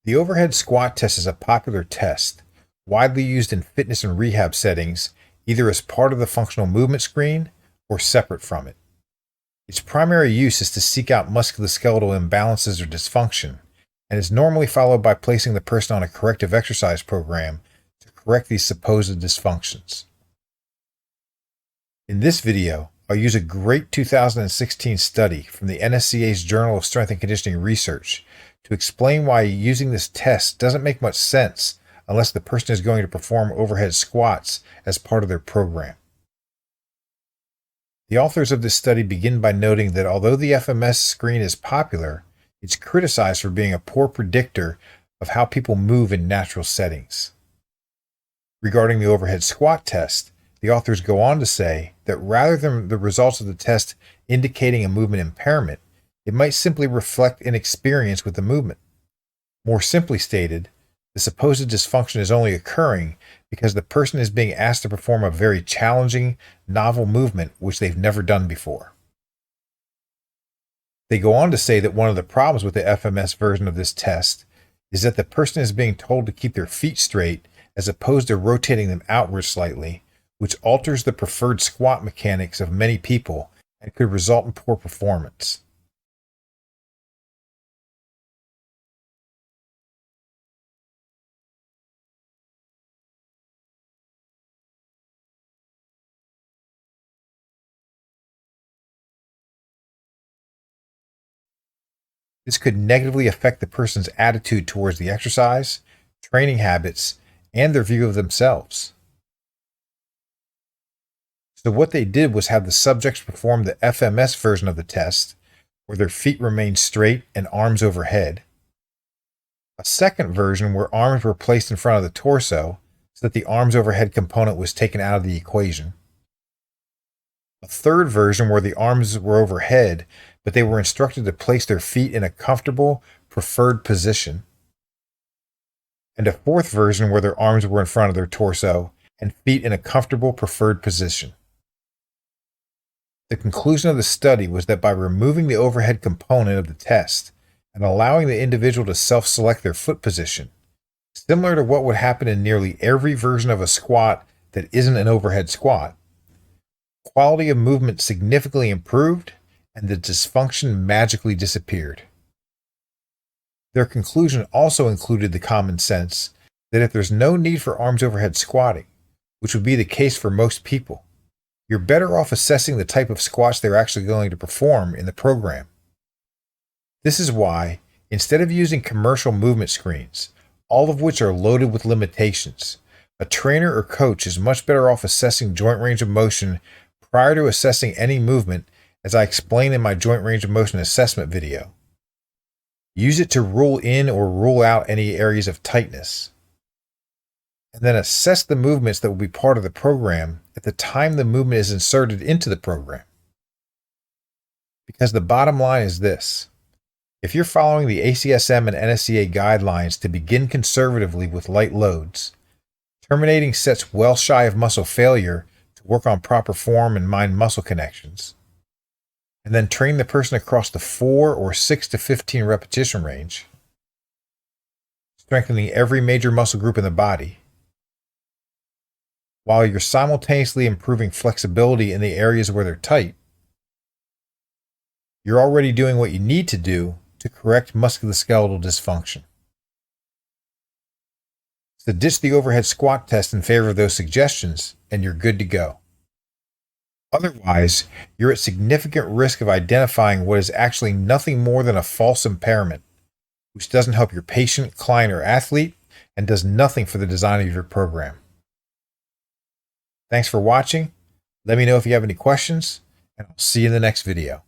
The overhead squat test is a popular test, widely used in fitness and rehab settings, either as part of the functional movement screen or separate from it. Its primary use is to seek out musculoskeletal imbalances or dysfunction, and is normally followed by placing the person on a corrective exercise program to correct these supposed dysfunctions. In this video, I'll use a great 2016 study from the NSCA's Journal of Strength and Conditioning Research to explain why using this test doesn't make much sense unless the person is going to perform overhead squats as part of their program. The authors of this study begin by noting that although the FMS screen is popular, it's criticized for being a poor predictor of how people move in natural settings. Regarding the overhead squat test, the authors go on to say that rather than the results of the test indicating a movement impairment, it might simply reflect inexperience with the movement. More simply stated, the supposed dysfunction is only occurring because the person is being asked to perform a very challenging, novel movement which they've never done before. They go on to say that one of the problems with the FMS version of this test is that the person is being told to keep their feet straight as opposed to rotating them outward slightly, which alters the preferred squat mechanics of many people and could result in poor performance. This could negatively affect the person's attitude towards the exercise, training habits, and their view of themselves. So what they did was have the subjects perform the FMS version of the test, where their feet remained straight and arms overhead. A second version where arms were placed in front of the torso so that the arms overhead component was taken out of the equation. A third version where the arms were overhead, but they were instructed to place their feet in a comfortable, preferred position. And a fourth version where their arms were in front of their torso and feet in a comfortable, preferred position. The conclusion of the study was that by removing the overhead component of the test and allowing the individual to self-select their foot position, similar to what would happen in nearly every version of a squat that isn't an overhead squat, quality of movement significantly improved and the dysfunction magically disappeared. Their conclusion also included the common sense that if there's no need for arms overhead squatting, which would be the case for most people, you're better off assessing the type of squats they're actually going to perform in the program. This is why, instead of using commercial movement screens, all of which are loaded with limitations, a trainer or coach is much better off assessing joint range of motion prior to assessing any movement, as I explained in my joint range of motion assessment video. Use it to rule in or rule out any areas of tightness, and then assess the movements that will be part of the program at the time the movement is inserted into the program. Because the bottom line is this: if you're following the ACSM and NSCA guidelines to begin conservatively with light loads, terminating sets well shy of muscle failure to work on proper form and mind-muscle connections, and then train the person across the 4 or 6 to 15 repetition range, strengthening every major muscle group in the body, while you're simultaneously improving flexibility in the areas where they're tight, you're already doing what you need to do to correct musculoskeletal dysfunction. So ditch the overhead squat test in favor of those suggestions, and you're good to go. Otherwise, you're at significant risk of identifying what is actually nothing more than a false impairment, which doesn't help your patient, client, or athlete, and does nothing for the design of your program. Thanks for watching. Let me know if you have any questions, and I'll see you in the next video.